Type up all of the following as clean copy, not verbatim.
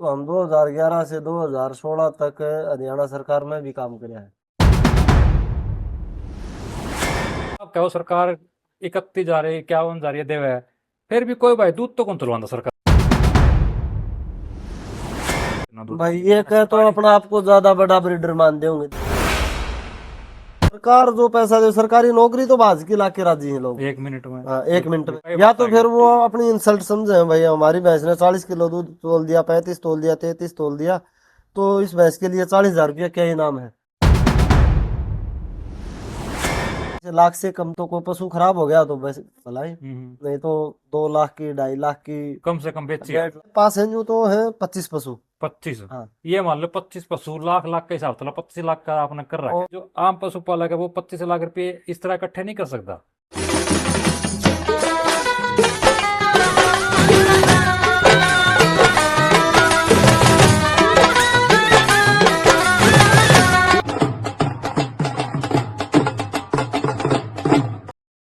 तो हम 2011 से 2016 तक हरियाणा सरकार में भी काम किया है। अब क्या वो सरकार 31 जा रही 51 जा रही है देवे, फिर भी कोई भाई दूध तो कौन तुलवांदा सरकार ना दूध। भाई ये कह तो सरकारी अपना आपको ज्यादा बड़ा ब्रीडर मानते होंगे। सरकार जो पैसा दे, सरकारी नौकरी तो बाज की लाके राजी हैं लोग। 1 मिनट में हाँ, 1 मिनट में। ये या बात तो आ फिर गई। वो अपनी इंसल्ट समझे भाई, हमारी भैंस ने 40 किलो दूध तोल दिया, 35 तोल दिया, 33 तोल दिया, तो इस भैंस के लिए 40,000 रुपया क्या इनाम है। लाख से कम तो कोई पशु खराब हो गया तो बस भलाई, नहीं तो 2 लाख की, 2.5 लाख की, कम से कम बेची 1.5 लाख पास है जो तो है 25 पशु। 25। हाँ। ये मान लो 25 पशु लाख लाख के हिसाब से 25 लाख का आपने कर रखा और है। जो आम पशुपालक है वो 25 लाख रुपए इस तरह इकट्ठे नहीं कर सकता।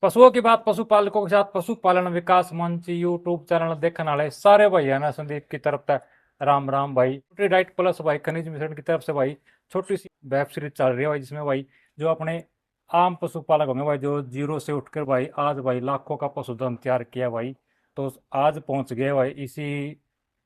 पशुओं की बात पशुपालकों के साथ पशुपालन विकास मंच यूट्यूब चैनल देखने वाले सारे भाई है ना, संदीप की तरफ से राम राम भाई। न्यूट्रीडाइट प्लस भाई खनिज मिश्रण की तरफ से भाई छोटी सी वेब सीरीज चल रही है भाई, जिसमें भाई जो अपने आम पशुपालक होंगे भाई, जो जीरो से उठकर भाई आज भाई लाखों का पशुधन तैयार किया भाई, तो आज पहुंच गए भाई इसी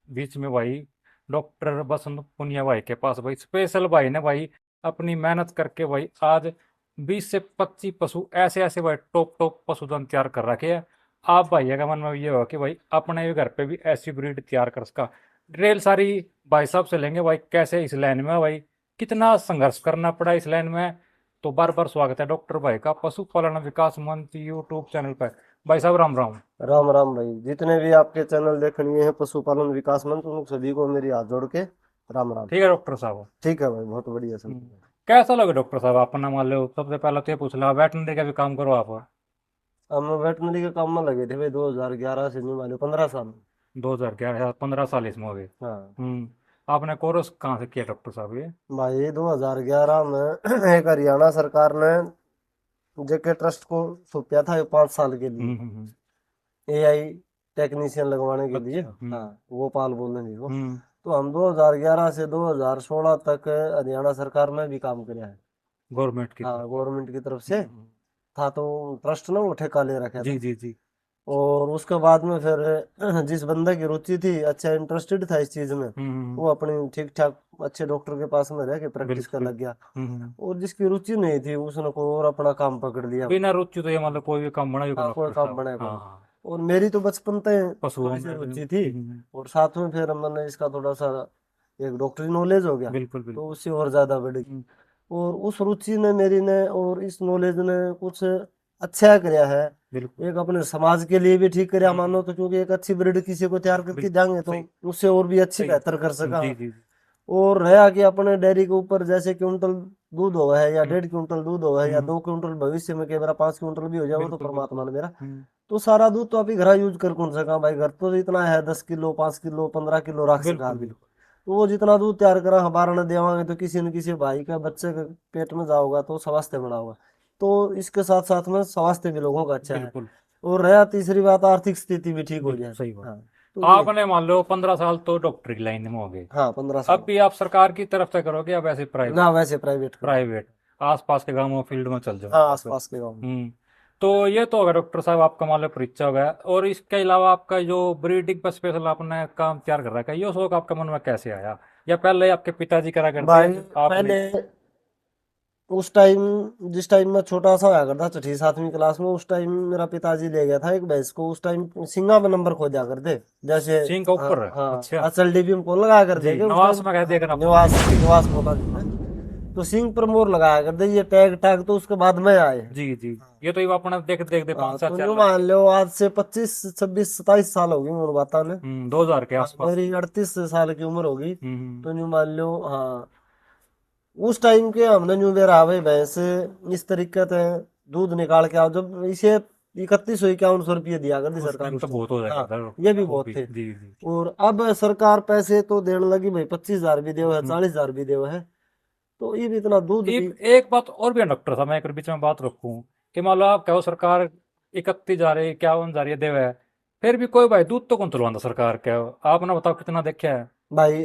बीच में भाई डॉक्टर बसंत पुनिया भाई के पास भाई स्पेशल भाई ने भाई अपनी मेहनत करके भाई आज 20 से 25 पशु ऐसे ऐसे भाई टॉप टॉप पशुधन तैयार कर रखे हैं। आप भाई का मन में ये हो कि भाई अपने भी घर पे भी ऐसी ब्रीड तैयार कर सका, डिटेल सारी भाई साहब से लेंगे भाई कैसे इस लाइन में भाई कितना संघर्ष करना पड़ा इस लाइन में। तो बार बार स्वागत है डॉक्टर भाई का पशुपालन विकास मंच यूट्यूब चैनल पर। भाई साहब राम राम। राम राम भाई, जितने भी आपके चैनल देखने हैं पशुपालन विकास मंच, उन सभी को मेरी हाथ जोड़ के राम राम। ठीक है डॉक्टर साहब। ठीक है भाई, बहुत बढ़िया सब। हम्म, कैसा लगे डॉक्टर साहब अपना मान लो सबसे पहले तो ये पूछ लो वेटनरी का भी काम करो आप। हम वेटनरी के काम में लगे थे भाई 2011 से, नहीं मालूम 15 साल। 2011 15 साल इसमें हो गए। हाँ आपने कोर्स कहाँ से किया डॉक्टर साहब ये? भाई, 2011 में एक हरियाणा सरकार ने जेके ट्रस्ट को सौंपा था ये 5 साल के लिए, हम्म। एआई टेक्नीशियन लगवाने के लिए। अच्छा। हाँ, गोपाल बोल रहे वो। हम्म। तो हम 2011 से 2016 तक हरियाणा सरकार में भी काम किया है। गवर्नमेंट की हाँ, तरफ। गवर्नमेंट की तरफ से हम्म। था, तो ट्रस्ट ने वो ठेका ले रखा जी था। जी जी। और उसके बाद में फिर जिस बंदे की रुचि थी, अच्छा इंटरेस्टेड था इस चीज में, हम्म। वो अपनी ठीक ठाक अच्छे डॉक्टर के पास में रह के प्रैक्टिस कर बिल्कुल। लग गया। हम्म। और जिसकी रुचि नहीं थी उसने कोई और अपना काम पकड़ लिया। बिना रुचि तो ये मतलब कोई भी काम बना भी हाँ, कोई डॉक्टर काम साहब। बने हाँ कोई। हाँ। और मेरी तो बचपन से पशुओं थोड़ी सी में रुचि थी, हम्म। और साथ में फिर मैंने इसका थोड़ा सा एक डॉक्टरी नॉलेज हो गया, बिल्कुल तो बिल्कुल। उससे और ज्यादा बढ़ी। हम्म। और उस रुचि ने मेरी ने और इस नॉलेज ने कुछ अच्छा किया है। बिल्कुल। एक अपने समाज के लिए भी ठीक करा मानो हम्म। तो, क्योंकि एक अच्छी ब्रीड किसी को तैयार करके बिल्कुल देंगे तो सही। उससे और भी अच्छी सही। बेहतर कर सका। जी जी जी। और रहा कि अपने डेयरी के ऊपर जैसे क्विंटल दूध हो है, या हम्म। 1.5 क्विंटल दूध हो है, या हम्म। 2 क्विंटल भविष्य में, कि मेरा 5 क्विंटल भी हो जाए, वो तो बिल्कुल बिल्कुल। परमात्मा ने मेरा। हम्म। तो सारा दूध तो अभी घर यूज कर कौन सका भाई, घर तो इतना है 10 किलो, 5 किलो, 15 किलो रख सका बिल्कुल आदमी। बिल्कुल। तो वो जितना दूध तैयार करा हमारा ने देवांगे तो किसी न किसी भाई का बच्चे के पेट में जाओगा तो स्वास्थ्य बना होगा। तो इसके साथ साथ में स्वास्थ्य भी लोगों का अच्छा है। बिल्कुल और रहा तीसरी बात, आर्थिक स्थिति भी ठीक हो बिल्कुल जाए। सही बात। हाँ, तो ये। आपने मान लो 15 साल तो डॉक्टर की लाइन में हो गए। हाँ, 15 साल। अब भी आप सरकार की तरफ से करोगे या वैसे प्राइवेट? ना, वैसे प्राइवेट करूँ। प्राइवेट आसपास के गांवों फील्ड में चल जाओ। हाँ, आसपास के गाँव में। तो ये तो होगा डॉक्टर साहब आपका मान लो परीक्षा हो गया, और इसके अलावा आपका जो ब्रीडिंग पर स्पेशल आपने काम तैयार कर रखा है, ये शौक आपके मन में कैसे आया? या पहले आपके पिताजी करा करते भाई आपने? पहले उस टाइम, जिस टाइम मैं छोटा सा होया करता, छठी सातवीं क्लास में, उस टाइम मेरा पिताजी ले गया था एक भैंस को। उस टाइम सिंगा में नंबर खो दिया करते, जैसे सिंह का हाँ, ऊपर है? हाँ, अच्छा। HLDB में कौन लगाया कर जी देगे उस नवाज टाइम। में कह हाँ, देखना। निवास निवास बोला जाता है। तो सिंह पर मोर लगाया करते, ये टैग टैग तो उसके बाद में आए। जी जी। ये तो ये अपने देख देख दे हाँ, 5 साल तो यूँ 4 लाख। मान लो आज से 25 26 27 साल होगी मोर बाता ने। 2000 के हाँ, आसपास। मेरी 38 साल की उम्र होगी। हम्म। तो यूँ मान लो, हाँ, उस टाइम के हमने न्यू बेर आवे भैंस इस तरीके से दूध निकाल के आओ, जब इसे 3100 5100 रुपये दिया करती उस सरकार टाइम उस तो टाइम। बहुत हो जाएगा हाँ, था। ये भी वो बहुत भी थे। जी जी। और अब सरकार पैसे तो देने लगी भाई, 25,000 भी देव है, हम्म। 40,000 भी देव है। तो ये भी इतना दूध भी। एक बात और भी है डॉक्टर साहब, मैं एक बीच में बात रखूं कि मान लो आप कहो सरकार 31 जा रही 51 जा रही है देवे, फिर भी कोई भाई दूध तो कौन तुलवांदा सरकार के? आपने बताओ कितना देखा है? भाई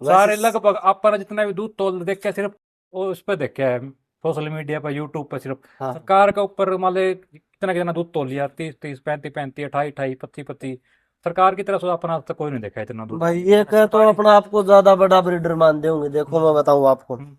सारे वैसे लगभग अपन जितना भी दूध तोल देखे सिर्फ वो उस पे देखे है सोशल मीडिया पर यूट्यूब पर सिर्फ हाँ सरकार के ऊपर मान ले कितना दूध तोल लिया 30 30 35 35 28 28 25 25 सरकार की तरफ से अपन आज तक कोई नहीं देखा इतना दूध भाई, ये कह तो सरकारी अपना आपको ज्यादा बड़ा ब्रीडर मानते होंगे। देखो मैं बताऊं आपको, हम्म,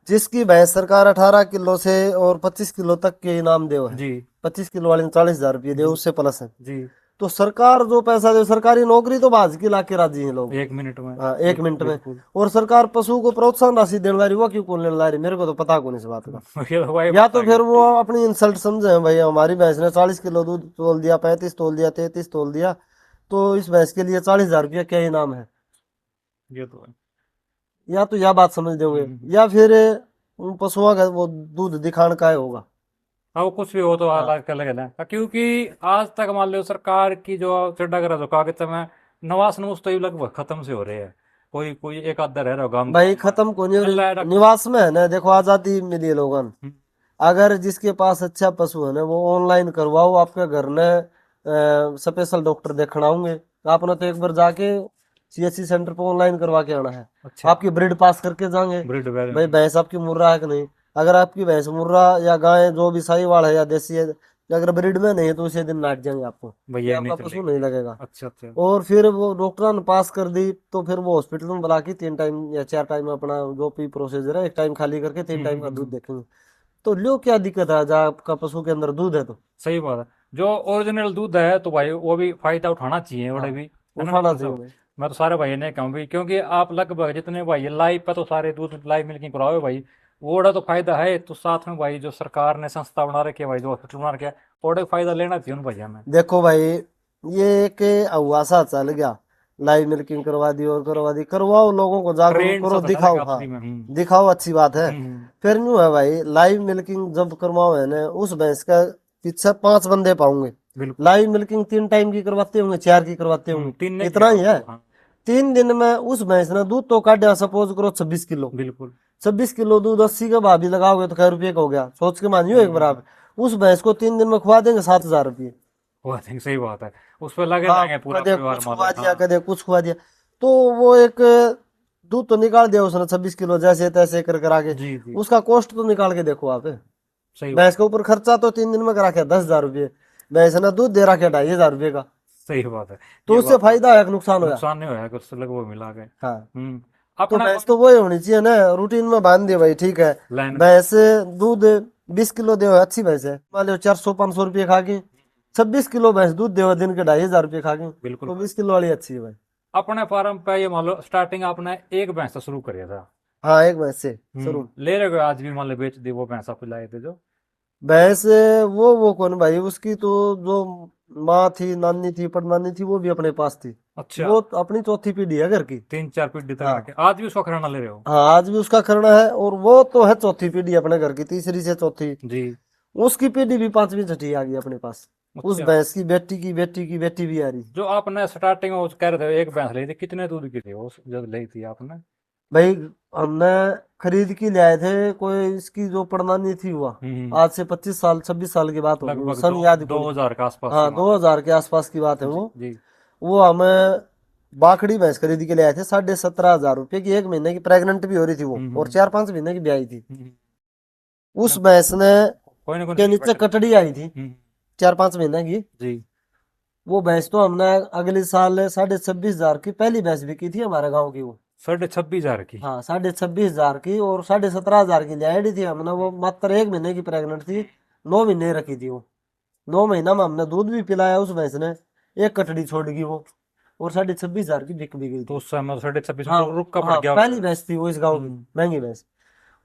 जिसकी भैंस सरकार 18 किलो से और 25 किलो तक के इनाम दे है, जी 25 किलो वाले ने 40,000 रुपये दे, जी उससे प्लस है। जी तो सरकार जो पैसा दे, सरकारी नौकरी तो बाज की ला के राजी है लोग। 1 मिनट में हाँ, 1 मिनट में। बिल्कुल और सरकार पशु को प्रोत्साहन राशि देने ला रही, वो क्यों कौन लेने ला रही, मेरे को तो पता कौन इस बात का। ये तो भाई या बात तो आ फिर गई वो अपनी इंसल्ट समझे हैं, भाई हमारी भैंस ने 40 किलो दूध तोल दिया, 35 तोल दिया, 33 तोल दिया, तो इस भैंस के लिए 40,000 रुपया क्या इनाम है। ये तो है या तो यह बात समझ दोगे, हम्म। या फिर उन पशुओं का वो दूध दिखाने का होगा। हाँ वो कुछ भी हो तो हाँ अलग अलग है ना क्योंकि आज तक मान लो सरकार की जो चड्डागरा जो कागज में नवास नूस तो ये लगभग खत्म से हो रहे हैं कोई कोई एक आधा रह रहा होगा हम भाई, खत्म को नहीं हो चल रहा है रही। निवास में है ना, देखो आजादी मिली है लोगों ने। हम्म, अगर जिसके पास अच्छा पशु है ना, वो ऑनलाइन करवाओ, आपके घर ने स्पेशल डॉक्टर देखना होंगे। आपने तो एक बार जाके सीएससी सेंटर पर ऑनलाइन करवा के आना है। अच्छा आपकी ब्रीड पास करके जाएंगे, ब्रिड भाई भैंस आपकी मुर्रा है कि नहीं। अगर आपकी भैंस मुर्रा या गाय जो भी साहीवाल है या देसी है, अगर ब्रीड में नहीं है तो उसी दिन नाट जाएंगे आपको, ये भैया नहीं आपका पशु चलेगी नहीं लगेगा। अच्छा अच्छा और फिर वो डॉक्टर ने पास कर दी, तो फिर वो हॉस्पिटल में बुला के 3 टाइम या 4 टाइम अपना जो भी प्रोसीजर है, एक टाइम खाली करके 3 टाइम का दूध देखेंगे। तो लो क्या दिक्कत है, जब आपका पशु के अंदर दूध है तो। सही बात है जो ओरिजिनल दूध है तो भाई वो भी फायदा उठाना चाहिए बड़े हाँ, भी है ना उठाना डॉक्टर चाहिए साहब भाई। मैं तो सारे भाई ने कहूँ भी क्योंकि आप लगभग जितने भाई लाइव पे तो सारे दूध लाइव मिल्किंग कराओ भाई वो बड़ा तो फायदा है तो साथ में भाई जो सरकार ने संस्था बना रखी है भाई जो हॉस्पिटल बना रखे है बड़ा फायदा लेना चाहिए उन भैया में देखो भाई, ये एक अहुआसा चल गया, लाइव मिल्किंग करवा दी और करवा दी, करवाओ, लोगों को जागरूक ट्रेंड सा करो, चला दिखाओ। रखा हाँ, फ्री में दिखाओ, अच्छी बात है। हम्म, फिर न्यू है भाई, लाइव मिल्किंग जब करवाओ है ना, उस भैंस का पीछे 5 बंदे पाऊंगे। बिल्कुल लाइव मिल्किंग 3 टाइम की करवाते होंगे, 4 की करवाते होंगे, तीन ने इतना किया ही है। वो, हाँ 3 दिन में उस भैंस ने दूध तो काटा, सपोज करो 26 किलो। बिल्कुल 26 किलो दूध 80 का भाव भी लगाओगे तो कै रुपये का हो गया, सोच के मानियो एक बार हम्म, आप। उस भैंस को 3 दिन में खुआ देंगे 7,000 रुपये। वो थिंक सही बात है उस पर लगे हाँ, रहेंगे पूरा कदे परिवार कुछ मान लो खुआ दिया, हाँ कदे कुछ खुआ दिया। तो वो एक दूध तो निकाल दिया उसने 26 किलो, जैसे तैसे कर कर आगे। जी जी उसका कॉस्ट तो निकाल के देखो आप। सही बात भैंस के ऊपर खर्चा तो 3 दिन में करा के 10,000 रुपये। भैंस ने दूध दे रखा 2,500 रुपये का। सही बात है तो ये उससे बात तो फायदा है कि नुकसान होया। नुकसान नहीं होया कुछ लग वो मिला के हाँ, तो अपना भैंस तो वही होनी चाहिए ना, रूटीन में बांध दिया भाई, ठीक है। लाइन भैंस दूध 20 किलो दे, अच्छी भैंस है, मान लो 400 500 रुपये खा गई। 26 किलो भैंस दूध दे, दिन के 2,500 रुपये खा गई, बिल्कुल तो 20 किलो वाली अच्छी है भाई। अपने फार्म पे ये मान लो स्टार्टिंग आपने एक भैंस से शुरू करिया था हाँ, एक भैंस से शुरू। ले रहे हो आज भी मान लो बेच दी वो भैंस आप लाए थे जो भैंस वो कौन भाई, उसकी तो जो माँ थी, नानी थी, परनानी थी, वो भी अपने पास थी। अच्छा वो अपनी चौथी पीढ़ी है घर की। 3 4 पीढ़ी तक हाँ रखे आज भी उसका खराना ले रहे हो हाँ, आज भी उसका करना है, और वो तो है चौथी पीढ़ी अपने घर की, तीसरी से चौथी। जी उसकी पीढ़ी भी 5वीं छठी आ गई अपने पास। उस अच्छा भैंस की बेटी की बेटी की बेटी भी आ रही। जो आपने स्टार्टिंग में कह रहे थे एक भैंस ली थी कितने दूध की थी वो जब ली थी आपने भाई, हमने खरीद की ले आए थे, कोई इसकी जो परनानी थी हुआ, हम्म आज से 25 साल 26 साल की बात होगी, लगभग सन याद को दो नहीं। हजार के आसपास की हाँ, बात 2000 के आसपास की बात है जी वो। जी वो हमें बाखड़ी भैंस खरीद के ले आए थे, 17,500 रुपये की, 1 महीने की प्रेग्नेंट भी हो रही थी वो, और हम्म 4 5 महीने की ब्याई थी। हम्म, उस भैंस ने कोई ना कोई के नहीं नीचे बैठे कटड़ी आई थी, हम्म 4 5 महीने की। जी वो भैंस तो हमने अगले साल 26,500 की पहली भैंस बिकी थी हमारे गाँव की वो। 26,500 की हाँ, 26,500 की, और 17,500 की ले आई थी हमने। वो मात्र 1 महीने की प्रेग्नेंट थी, 9 महीने रखी थी वो। 9 महीना में हमने दूध भी पिलाया उस भैंस ने, एक कटड़ी छोड़ गई वो, और 26,500 की बिक भी गई तो थी। उस समय 26,500 हाँ में रुक का पड़ हाँ, गया पहली भैंस थी वो इस गाँव की, हम्म महंगी भैंस।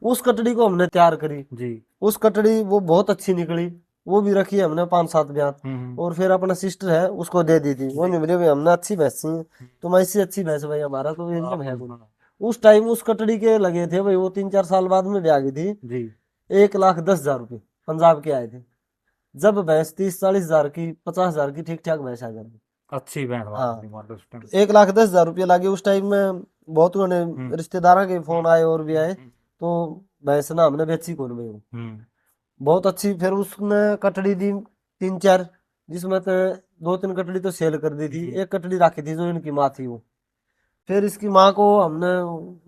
उस कटड़ी को हमने तैयार करी। जी उस कटड़ी वो बहुत अच्छी निकली, वो भी रखी हमने 5 7 ब्याह। हम्म और फिर अपना सिस्टर है उसको दे दी थी, वो नहीं बोले भाई हमने अच्छी भैंस चाहिए, तुम ऐसी अच्छी भैंस भाई, हमारा तो इनकम है कोई। हाँ, उस टाइम उस कटड़ी के लगे थे भाई, वो 3 4 साल बाद में ब्याह गई थी, जी 1,10,000 रुपये पंजाब के आए थे। जब भैंस 30 40 हजार की, 50 हजार की ठीक ठाक भैंस आ जाती। अच्छी बैंड हाँ, मारती मान लो उस टाइम 1,10,000 रुपये लगे उस टाइम में। बहुत ने हम्म रिश्तेदारों के फोन आए और भी आए, हम्म तो भैंस ना हमने बेची कौन भाई वो, हम्म, बहुत अच्छी। फिर उसने कटड़ी दी 3 4, जिसमें तो 2 3 कटड़ी तो सेल कर दी थी, जी एक कटड़ी रखी थी जो इनकी माँ थी वो। फिर इसकी माँ को हमने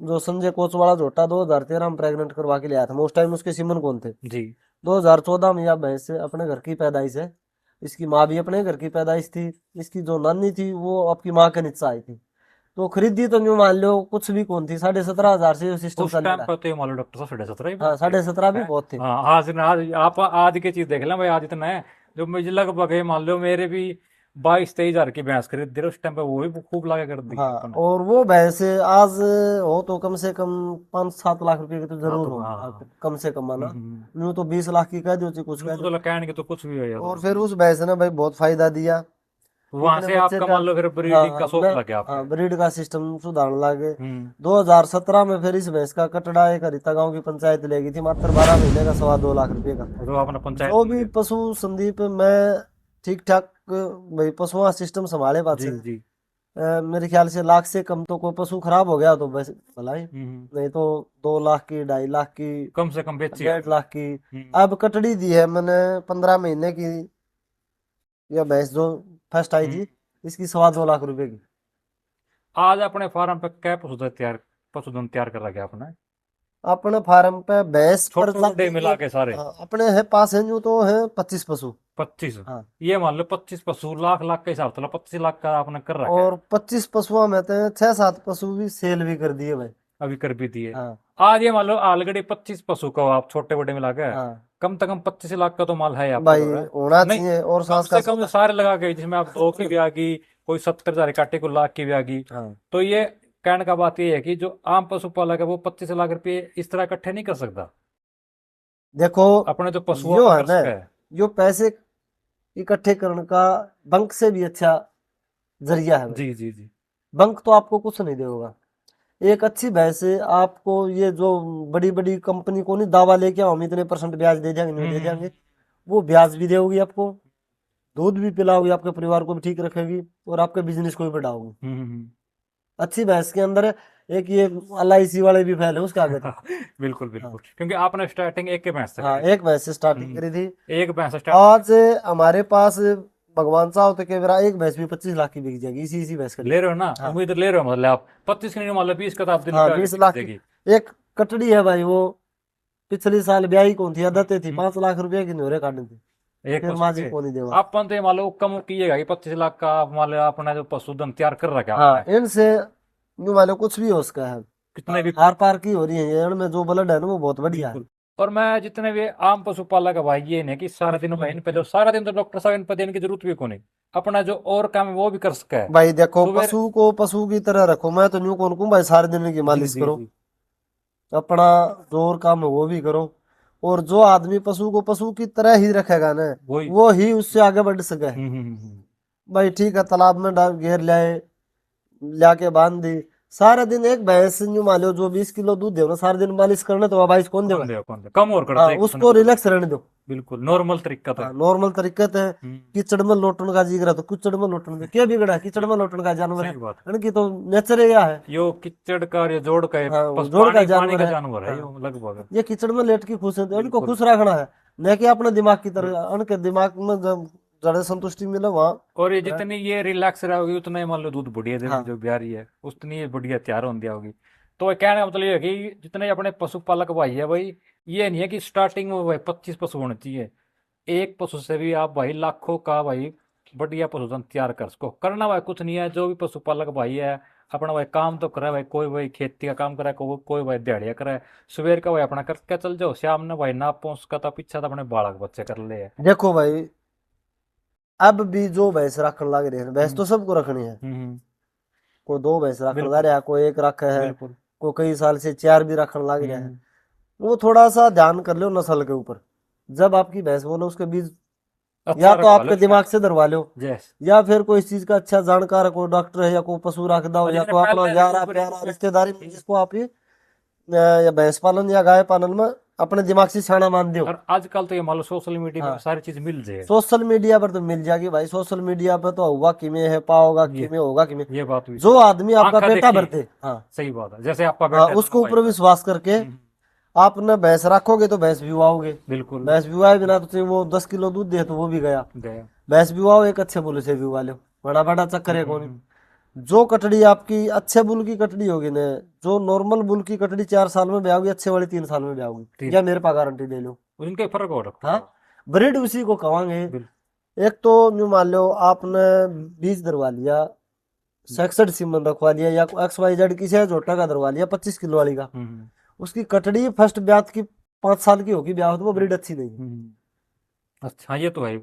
जो संजय कोच वाला झोटा 2013 में प्रेग्नेंट करवा के लिया था, उस टाइम उसके सीमन कौन थे। जी 2014 में यह भैंस अपने घर की पैदाइश है। इसकी माँ भी अपने घर की पैदाइश थी। इसकी जो नानी थी वो आपकी माँ के नीचे आई थी। तो खरीदी तो यूं मान लो कुछ भी कौन थी, 17,500 से सिस्टम उस चल टाइम रहा है। पर तो ये मान लो डॉक्टर साहब 17.5 ही हाँ, बहुत थे 17,500 भी हैं? बहुत थे। हाँ आज आप आज की चीज देख लें भाई, आज इतना है जो मुझे लगभग ये मान लो मेरे भी 22-23 हजार की भैंस खरीद दी उस टाइम पे, वो भी खूब लागे कर दी हाँ, अपने। और वो भैंस आज हो तो कम से कम 5-7 लाख रुपए की तो हाँ जरूर तो होगी, हाँ कम से कम हम्म, माना। हम्म, यूं तो 20 लाख की कह दो चाहे कुछ कह यूं दो। तो कहने के तो कुछ भी है यार। और फिर उस भैंस ने भाई बहुत फायदा दिया। वहां इतने से बच्चे आपका का, मान लो फिर हाँ ब्रीडिंग का हमने, शौक लग गया आपके। हाँ ब्रीड का सिस्टम सुधारने लगे। हम्म 2017 में फिर इस भैंस का कटड़ा एक हरिता गांव की पंचायत ले गई थी, मात्र 12 महीने का 2.25 लाख रुपए का। तो आपने पंचायत जो में भी दिया। पशु संदीप मैं ठीक ठाक भाई पशुओं सिस्टम संभाले बात जी से, जी मेरे ख्याल से लाख से कम तो कोई पशु खराब हो गया तो बस भलाई, हम्म, नहीं तो 2 लाख की, 2.5 लाख की, कम से कम बेची 1.5 लाख की। हम्म अब कटड़ी दी है मैंने 15 महीने की, यह भैंस जो फर्स्ट आई हम्म। थी, इसकी 2.25 लाख रुपए की। आज अपने फार्म पे क्या पशुधन तैयार कर रखा है आपने, अपने फार्म पे भैंस पर छोटे बड़े लगभग, मिला के सारे हाँ, अपने है पास है यूं तो है 25 पशु। 25? हाँ, ये मान लो 25 पशु लाख लाख के हिसाब से 25 लाख का आपने कर रखा है। और 25 पशुओं में तो 6-7 पशु भी सेल भी कर दिए भाई। अभी कर भी दिए। हाँ आज ये मान लो ऑलरेडी 25 पशु का आप छोटे बड़े मिला के हाँ कम से कम 25 लाख का तो माल है आपके भाई, पास है। होना नहीं, चाहिए, और कम सांस का से कम सौदा। सारे लगा के जिसमें आप 2 की भी आ गई, कोई 70 हजार काटे को लाख की भी आ गई। हाँ तो ये कहने का बात ये है कि जो आम पशुपालक है वो 25 लाख रुपए इस तरह इकट्ठे नहीं कर सकता। देखो, अपने जो पशुओं यो में है कर ना, सके है। यो पैसे इकट्ठे करने का बंक से भी अच्छा जरिया है भाई। जी जी जी बंक तो आपको कुछ नहीं देगा। एक अच्छी भैंस से आपको ये जो बड़ी बड़ी कंपनी को नहीं दावा लेके आओ हम इतने परसेंट ब्याज दे देंगे, नहीं दे हम्म देंगे, वो ब्याज भी देगी आपको, दूध भी पिलाओगी, आपके परिवार को भी ठीक रखेगी, और आपके बिजनेस को भी बढ़ाओगी। हम्म हम्म, अच्छी भैंस के अंदर एक ये LIC वाले भी फैले उसके आगे तो। बिल्कुल हाँ बिल्कुल, क्योंकि आपने स्टार्टिंग एक के भैंस से हाँ, करी थी। एक भैंस से स्टार्टिंग करी थी। एक भैंस से स्टार्ट आज हमारे पास भगवान साहब तो के मेरा एक भैंस भी 25 लाख की बिक जाएगी, इसी इसी भैंस का ले रहे हो ना, हाँ उम्मीद ले रहे हो मतलब आप 25 की नहीं मान लो 20 का तो आप दिल हाँ, पे आके 20 टिक लाख की जाएगी। एक कटड़ी है भाई। वो पिछले साल ब्याही कौन थी, आदतें थी, हम्म, 5 लाख रुपए की नोरे काटनी थी, एक फिर पशु माँ जी के को नहीं देवा। आप तो ये मान लो कम कीजिएगा कि 25 लाख का आप मान लो अपना जो पशुधन तैयार कर रखा है हाँ, आपने। इनसे यूं मान लो कुछ भी हो उसका है, कितने भी हार पार की हो रही है ये, इनमें जो ब्लड है ना वो बहुत बढ़िया है। बिल्कुल। और मैं जितने भी आम पशुपालक है भाई, ये नहीं कि सारा दिन भाई इन पे दो, सारा दिन तो डॉक्टर साहब इन पे देने की जरूरत भी को नहीं, अपना जो और काम है वो भी कर सका है। भाई देखो, सुबह पशु को पशु की तरह रखो, मैं तो यूं कौन कहूँ भाई सारे दिन की जी मालिश जी करो, जी अपना जो और काम है वो भी करो। और जो आदमी पशु को पशु की तरह ही रखेगा ना, वही वो ही उससे आगे बढ़ सके। हम्म। भाई ठीक है, तालाब में डाल घेर लाए, लाके बांध दी, सारा दिन एक भैंस यूं मान लो जो 20 किलो दूध दे ना, सारा दिन मालिश करने तो भाई कौन देगा। कौन दे कम और कर हाँ, दे कुछ ना उसको कुछ। रिलैक्स रहने दो। बिल्कुल नॉर्मल तरीका था। हाँ, नॉर्मल तरीके है। हम्म, कीचड़ में लौटने का जिगरा तो कीचड़ में लौटने दे, क्या बिगड़ा है? कीचड़ में लौटने का जानवर है, सही बात। इनकी तो नेचर है, या है। यो किचड़ का और ये जोड़ का है, हाँ, वो बस जोड़ का पानी पानी जानवर का है। जानवर है हाँ, यो लगभग। ये कीचड़ में लेट के खुश है, तो इनको बिल्कुल खुश रखना है, न कि अपने दिमाग की तरह। उनके दिमाग में जब जड़े संतुष्टि मिले वहाँ और ये रहे। जितनी ये रिलैक्स रहोगी उतना ही मान लो दूध बढ़िया देगी, हाँ जो ब्यारी है उतनी ये बढ़िया तैयार होती होगी। तो ये कहने का मतलब ये है कि जितने अपने पशुपालक भाई है भाई, ये नहीं है कि स्टार्टिंग में भाई 25 पशु होने चाहिए। एक पशु से भी आप भाई लाखों का भाई बढ़िया पशुधन तैयार कर सको। करना भाई कुछ नहीं है, जो भी पशुपालक भाई है अपना भाई काम तो करे भाई, कोई भाई खेती का काम करे, कोई भाई दिहाड़िया करे, सवेर का भाई अपना करके चल जाओ, शाम ने भाई ना पहुंच का तो पीछा तो अपने बालक बच्चे कर ले है। देखो भाई, अब भी जो भैंस रखने लग रहे हैं, भैंस हम्म तो सबको रखनी है, हम्म, कोई 2 भैंस रखने लग बिल्कुल रहा है, कोई एक रख है, बिल्कुल कोई कई साल से 4 भी रखने लग रहा है। हम्म, वो थोड़ा सा ध्यान कर लो नस्ल के ऊपर। जब आपकी भैंस बोलो उसके बीज अच्छा या तो रखवा लो आपके दिमाग से धरवा लो, जैस या फिर कोई इस चीज का अच्छा जानकार, कोई डॉक्टर है या कोई पशु रख दो, और या जितने तो अपना पहले यारा प्यारा रिश्तेदारी में जिसको आप ये या भैंस पालन या गाय पालन में अपने दिमाग से छाना मान दो। और आजकल तो ये मान लो सोशल मीडिया में हाँ, सारी चीज मिल जाए। सोशल मीडिया पर तो मिल जाएगी भाई, सोशल मीडिया पर तो हुआ किमें है, पाओगा ये किमें, होगा किमें। ये बात हुई जो सही। आदमी आपका आंखा पेटा देखी भरते, हाँ सही बात है, जैसे आपका हाँ, बेटा है उसको दोनों ऊपर भाई। विश्वास करके हम्म, आपने भैंस रखोगे तो भैंस भी उगाओगे। बिल्कुल भैंस भी उगाए बिना तो चाहे वो 10 किलो दूध दे तो वो भी गया। गया भैंस भी उगाओ, एक अच्छे बोले से भी उगा लो, बड़ा बड़ा चक्कर है कौन। हम्म। जो कटड़ी आपकी अच्छे बुल की कटड़ी होगी ना, जो नॉर्मल बुल की कटड़ी 4 साल में ब्याहोगी, अच्छे वाली 3 साल में ब्याहोगी, तीन या मेरे पास गारंटी ले लो। उनके फर्क हो डॉक्टर हाँ, साहब। ब्रीड उसी को कहेंगे। बिल्कुल। एक तो न्यू मान लो आपने बीज धरवा लिया, 66 सीमन रखवा लिया, या XYZ किसी झोटा का धरवा लिया 25 किलो वाली का, उसकी कटड़ी फर्स्ट ब्याह की 5 साल की होगी, ब्याह तो वो ब्रीड अच्छी नहीं है। अच्छा, ये तो है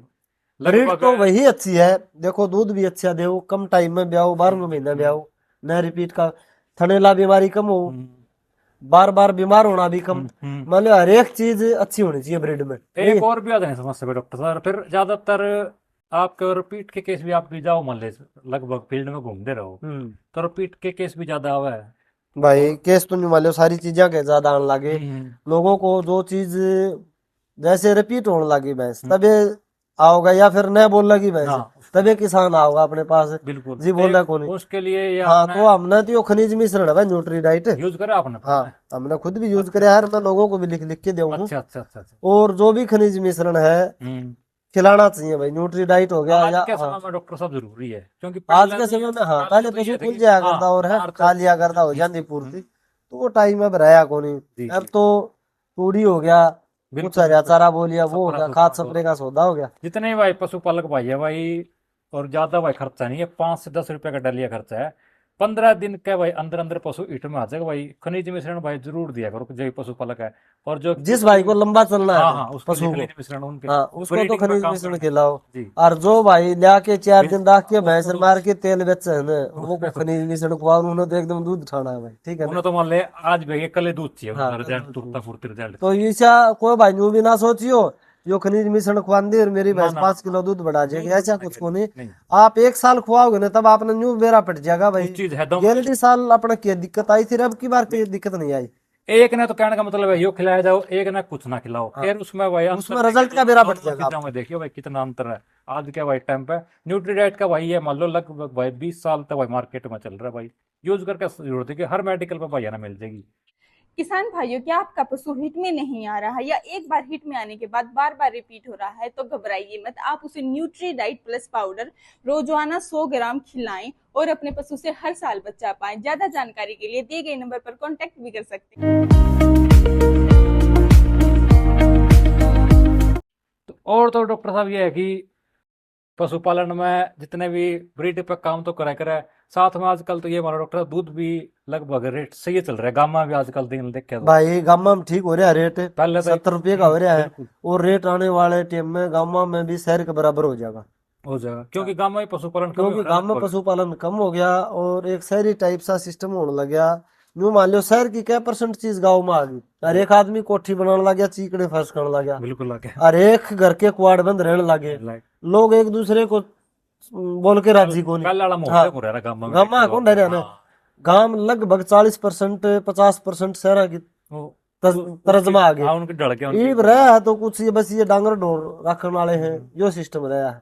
ब्रीड लगभग। तो वही अच्छी है, देखो दूध भी अच्छा दे, कम टाइम में ब्याहो, 12वें महीने ब्याहो, न रिपीट का, थनेला बीमारी कम हो, बार बार बीमार होना भी कम, मान लो हर एक चीज अच्छी होनी चाहिए ब्रीड में। एक और भी आ जाए समस्या पे डॉक्टर साहब, फिर ज्यादातर आपके रिपीट के केस भी आप भी जाओ मान ले, लगभग फील्ड में घूमते रहो तो रिपीट के केस भी ज्यादा आवा है। भाई केस तो नहीं मान लो, सारी चीजें के ज्यादा आने लगे, लोगों को जो चीज जैसे रिपीट होने लगी भैंस तबे आओगा, या फिर न बोल लगी भैंस तबे किसान आओगा अपने पास। बिल्कुल जी बोल रहा कौन उसके लिए ये हाँ, तो हमने तो खनिज मिश्रण है भाई, न्यूट्री डाइट यूज करा आपने। हाँ, हमने खुद भी यूज करे यार, मैं लोगों को भी लिख लिख के दूंगा। अच्छा अच्छा अच्छा अच्छा। और जो भी खनिज मिश्रण है खिलाना चाहिए भाई, न्यूट्री डाइट हो गया, आज या के समय में डॉक्टर साहब जरूरी है, क्योंकि आज के समय में हाँ, पहले पशु खुल जाया करता और है खा लिया करता, हो जाती पूर्ति, तो वो टाइम अब रहा कोनी। अब तो तूड़ी हो गया, कुछ हरा चारा बोलिया, वो हो गया, खाद स्प्रे का सौदा हो गया। जितने भी भाई पशुपालक भाई है भाई, और ज्यादा भाई खर्चा नहीं है, 5 से 10 रुपए का डलिया खर्चा है, 15 दिन के भाई अंदर अंदर पशु ईट में आ जाएगा भाई। खनिज मिश्रण भाई जरूर दिया करो जो भी पशुपालक है, और जो जिस भाई को लंबा चलना है हाँ उसके पशु लिए को, खनिज मिश्रण उनके हाँ उसको तो breeding में खनिज काम मिश्रण करना। खिलाओ। जी और जो भाई ला के 4 दिन रख के भैंस मार के तेल बेचे है ना, वो को खनिज मिश्रण खुआ, उन्होंने तो एकदम दूध उठाना है भाई, ठीक है ना। उन्हें तो मान ले आज भी कल ही दूध चाहिए हाँ, रिजल्ट, तुरता फुर्ती रिजल्ट। तो ऐसा कोई भाई यूं भी ना सोचियो यो खनिज मिश्रण खुआन दे और मेरी ना भैंस ना 5 किलो दूध बढ़ा जाएगी, ऐसा कुछ को नहीं। नहीं, आप 1 साल खुआओगे ना, तब आपने न्यू बेरा पट जाएगा भाई। उस चीज है दम। गेरटी साल अपने की दिक्कत आई थी, अब की बार की दिक्कत नहीं आई। एक ने तो कहने का मतलब है यो खिलाया जाओ, एक ने कुछ ना खिलाओ, फिर उसमें भाई उसमें रिजल्ट का बेरा पट जाएगा। कितना में देखियो भाई कितना अंतर है आज के भाई टाइम पे। न्यूट्रीडाइट का भाई ये मान लो लगभग भाई 20 साल तक भाई मार्केट में चल रहा है भाई, यूज करके जरूरत है कि हर मेडिकल पे भाई है ना मिल जाएगी। किसान भाइयों, क्या आपका पशु हिट में नहीं आ रहा है, या एक बार हिट में आने के बाद बार बार रिपीट हो रहा है, तो घबराइए मत। आप उसे न्यूट्री डाइट प्लस पाउडर रोजाना 100 ग्राम खिलाएं और अपने पशु से हर साल बच्चा पाएं। ज्यादा जानकारी के लिए दिए गए नंबर पर कांटेक्ट भी कर सकते हैं। और तो डॉक्टर साहब ये है कि पशुपालन में जितने भी ब्रीड पे काम तो करा करे, साथ में आजकल तो ये मानो डॉक्टर साहब दूध भी लगभग रेट सही चल रहा है, गामा भी आजकल दिन देखे तो भाई गामा में ठीक हो रहा है रेट, पहले तो 70 रुपये का हो रहा है, बिल्कुल और रेट आने वाले टाइम में गामा में भी शहर के बराबर हो जाएगा, हो जाएगा, क्योंकि गामा ही पशुपालन कम क्योंकि हो रहा है गांव में लगभग। पशुपालन कम हो गया और एक शहरी टाइप सा सिस्टम होने लग गया। यूं मान लो शहर की क्या % चीज गांव में आ गई, हर एक आदमी कोठी बनाने लग गया, चीकड़े फर्श करने लग गया, बिल्कुल आ गया। हर एक घर के कुआड़ बंद रहने लगे, लोग एक दूसरे को बोल के राजी को नहीं। पहले वाला मोहल्ले को रह रहा गामा में, गांव में कौन रह रहा ना, गांव लगभग 40% 50% शहर की तर्जमा आ गया। उनके डर के ईब रहा है तो कुछ ये बस ये डांगर ढोर रखने वाले हैं, यो सिस्टम रहा है।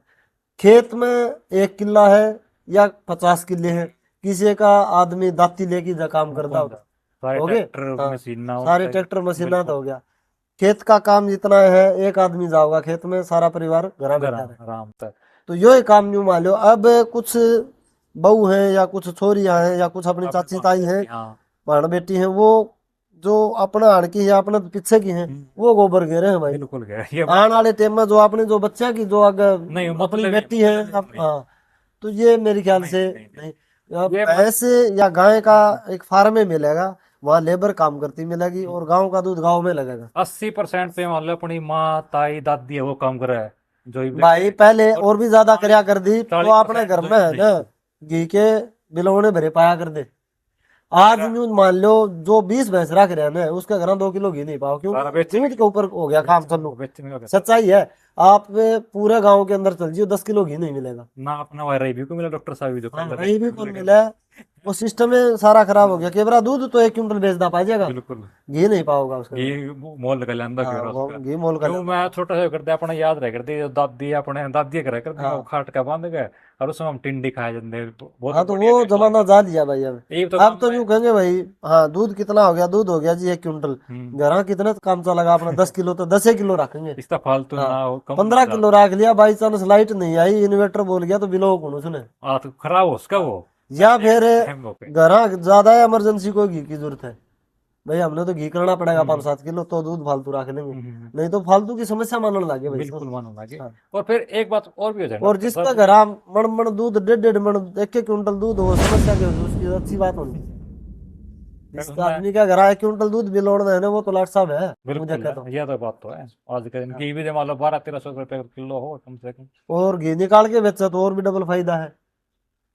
खेत में 1 किला है या 50 किले है, किसी का आदमी दाती लेके काम करता होगा, हो गए सारे ट्रैक्टर मशीन तो हो गया। खेत का काम जितना है, एक आदमी जाओगा खेत में, सारा परिवार घर बैठा है आराम तक। तो यो ही काम यूं मान लो। अब कुछ बहू है या कुछ छोरियां हैं या कुछ अपनी चाची ताई है, बहन बेटी है, वो जो अपना हड़ की है, अपने पीछे की है, वो गोबर घेरे हैं भाई। बिल्कुल आने वाले टाइम में जो अपने जो बच्चा की जो अगर नहीं अपनी बेटी है, हाँ, तो ये मेरे ख्याल से नहीं। भैंस या गाय का एक फार्म में मिलेगा, वहाँ लेबर काम करती मिलेगी, और गांव का दूध गांव में लगेगा। 80% पे मान लो अपनी माँ ताई दादी है वो काम कर रहा है जो भाई पहले और भी ज्यादा कर्या कर दी, तो अपने घर में है ना घी के बिलौने भरे पाया कर दे। आज न्यू मान लो जो 20 भैंस रख रहे हैं ना, उसके घर 2 किलो घी नहीं पाओ, क्यों? दूध के ऊपर हो गया काम चलो, सच्चाई है। आप पूरे गांव के अंदर चल जियो 10 किलो घी नहीं मिलेगा ना, अपना रही को मिला डॉक्टर साहब जो कहीं भी कौन मिला, वो सिस्टम में सारा खराब हो गया। केवरा दूध तो 1 क्विंटल बेचना पा जाएगा, बिल्कुल घी नहीं पाओगा उसका, मोल लगा लेंदा घी मोल का। मैं छोटा सा करते अपने याद रह करते दादी अपने दादी करे करते खाट का बांध गए, और उसमें हम टिंडी खाए जाते। हाँ, तो वो जमाना जा लिया भाई। अब तो यूं कहेंगे भाई, हाँ दूध कितना हो गया, दूध हो गया जी 1 क्विंटल, घर कितना काम चलेगा अपना 10 किलो तो 10 किलो रखेंगे, इसका फालतू ना 15 किलो रख लिया, बाई चांस लाइट नहीं आई, इन्वर्टर बोल गया तो बिलो कौन उसने खराब हो उसका वो या फिर हम ओके घरा ज्यादा इमरजेंसी को घी की जरूरत है, भाई हमने तो घी करना पड़ेगा 5-7 किलो, तो दूध फालतू रख लेंगे, नहीं तो फालतू की समस्या मानने लगे भाई बिल्कुल इसको। मानो लागे। हाँ। और फिर एक बात और भी हो जाए ना और डॉक्टर जिसका साहब, घरा मन दूध 1.5 मन 1-1 क्विंटल दूध हो, समस्या क्या होगी उसकी, अच्छी बात होगी। जिसका मैं आदमी का घरा 1 क्विंटल दूध भी लौड़ना है ना, वो तो लाट साहब है, मुझे बिल्कुल कहता हूँ। है, ये तो बात तो है। आज के दिन घी भी दे मान लो 1200-1300 रुपए किलो हो कम से कम। और घी निकाल के बेचा तो और भी डबल फायदा है।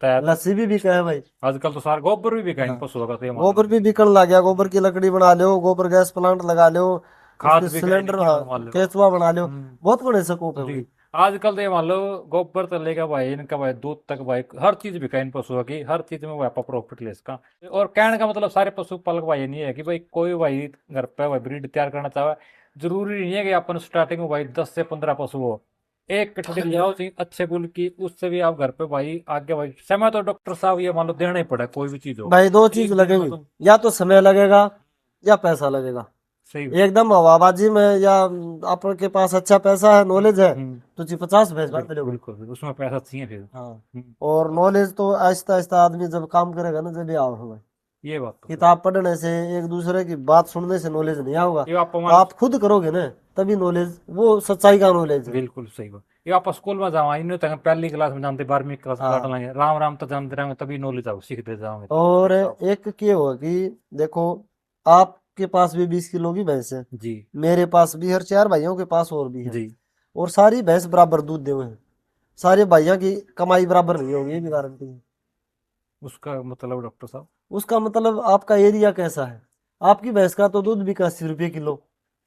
तैयार तो लस्सी भी बिका है भाई। आजकल तो सारे गोबर भी बिका इन हाँ। पशुओं का, तो ये मान गोबर लो भी बिकन लग गया, गोबर की लकड़ी बना लो, गोबर गैस प्लांट लगा लो, खाद उसके भी कहीं सिलेंडर, की हाँ, मान लो। केचुआ बना लो, हम्म, बहुत बड़े स्कोप है जी। भाई। आजकल तो ये मान लो गोबर तो लेगा भाई, इनका भाई दूध तक भाई, हर चीज बिका इन पशुओं की, हर चीज में भाई प्रॉफिट ले इसका। और कहने का मतलब सारे पशु पालक भाई ये नहीं है कि भाई कोई भाई घर पे भाई ब्रीड तैयार करना चाहे, जरूरी नहीं है कि अपन स्टार्टिंग में भाई 10 से 15 पशु हो, एक कटड़ी ले आओ चाहिए अच्छे कुल की, उससे भी आप घर पे भाई आगे भाई समय तो डॉक्टर साहब ये मान लो देना ही पड़ा, कोई भी चीज हो। भाई दो चीज एक दिन में लगेंगी, तुम या तो समय लगेगा या पैसा लगेगा। सही। एकदम हवाबाजी में, या आपके पास अच्छा पैसा है, नॉलेज है, हम्म, तो जी 50 भैंस बांध लोगे। बिल्कुल बिल्कुल, उसमें पैसा चाहिए फिर। हाँ। हम्म, और नॉलेज तो आहिस्ता आहिस्ता आदमी जब काम करेगा ना, जब भी आओ भाई। ये बात तो किताब पढ़ने से, एक दूसरे की बात सुनने से नॉलेज नहीं आऊगा, ये आप तो आप खुद करोगे ना, तभी नॉलेज, वो सच्चाई का नॉलेज है। बिल्कुल सही बात। ये आप स्कूल में जाओ इन तक पहली क्लास में जानते, 12वीं क्लास में काट हाँ। लेंगे, राम राम तो जानते रहेंगे, तभी नॉलेज आओ सीखते जाओगे तो। और एक क्या होगा कि देखो, आपके पास भी 20 किलो की भैंस है, जी मेरे पास भी, हर 4 भाइयों के पास और भी है, जी। और सारी भैंस बराबर दूध दे हुए हैं, सारे भाइयों की कमाई बराबर नहीं होगी, ये भी गारंटी है। उसका मतलब डॉक्टर साहब, उसका मतलब आपका एरिया कैसा है। आपकी भैंस का तो दूध बिका 80 रुपये किलो,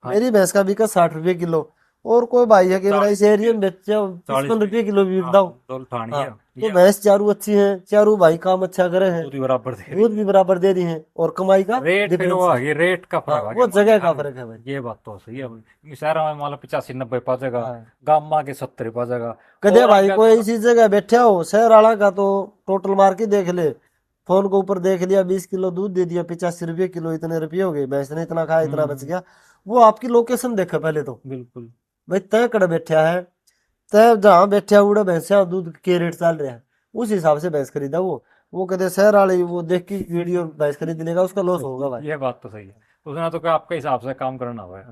हाँ मेरी भैंस का बिका 60 रुपये किलो, और कोई भाई है कि मेरा इस 40 एरिया में बेचा 55 रुपये किलो भी बिकता हूँ। तो ठानी हाँ। है तो ये भैंस चारू अच्छी है, चारू भाई काम अच्छा करे हैं, दूध ही बराबर दे रही दूध भी बराबर दे रही है, और कमाई का रेट, फिर वो डिफरेंस आ है। गई रेट का हाँ, फर्क आ गया वो जगह का हाँ, फर्क है भाई। ये बात तो सही है। शहरों में मान लो 85-90 पाजेगा, हाँ। गाँव में आके 70 पाजेगा। कदे और भाई आगे कोई तो इसी जगह बैठे हो, शहर वाला का तो टोटल मार के देख ले, फोन के ऊपर देख लिया, 20 किलो दूध दे दिया, 85 रुपये किलो, इतने रुपये हो गए, भैंस ने इतना खाया, इतना बच गया। वो आपकी लोकेशन देखे पहले तो, बिल्कुल भाई तय कड़ बैठा है, तय जहाँ बैठा है उड़े भैंस का दूध के रेट चल रहा है, उस हिसाब से भैंस खरीदा वो कहते शहर वाले वो देख के वीडियो भैंस खरीद लेगा, उसका लॉस होगा भाई। ये बात तो सही है। उसने तो क्या आपके हिसाब से काम करना हुआ है।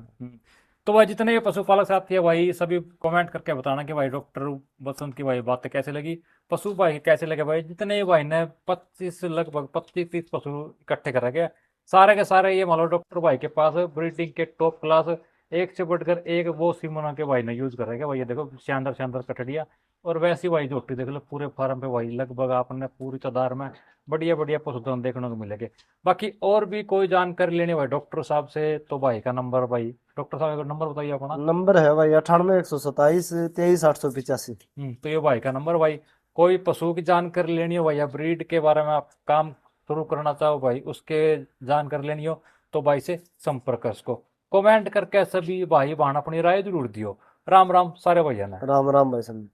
तो भाई जितने ये पशुपालक साथी है भाई, सभी कमेंट करके बताना कि भाई डॉक्टर बसंत की भाई बातें कैसे लगी, पशु भाई कैसे लगे भाई। जितने ये भाई ने 25 लगभग 25-30 पशु इकट्ठे करा गया, सारे के सारे ये मान लो डॉक्टर भाई के पास ब्रीडिंग के टॉप क्लास, एक से बढ़कर एक वो सिमोना के भाई ने यूज करेगा भाई। ये देखो शानदार शानदार कटड़िया, और वैसी भाई झोटी देख लो पूरे फार्म पे भाई, लगभग आपने पूरी तादाद में बढ़िया बढ़िया पशुधन देखने को मिलेंगे। बाकी और भी कोई जानकारी लेनी भाई डॉक्टर साहब से, तो भाई का नंबर भाई, डॉक्टर साहब का नंबर बताइए अपना। नंबर है भाई 98-127-23-885। तो ये भाई का नंबर भाई, कोई पशु की जानकारी लेनी हो भाई, या ब्रीड के बारे में आप काम शुरू करना चाहो भाई, उसके जानकारी लेनी हो, तो भाई से संपर्क कर उसको। कमेंट करके सभी भाई बहन अपनी राय जरूर दियो। राम राम सारे भैया ने। राम राम भाई सब।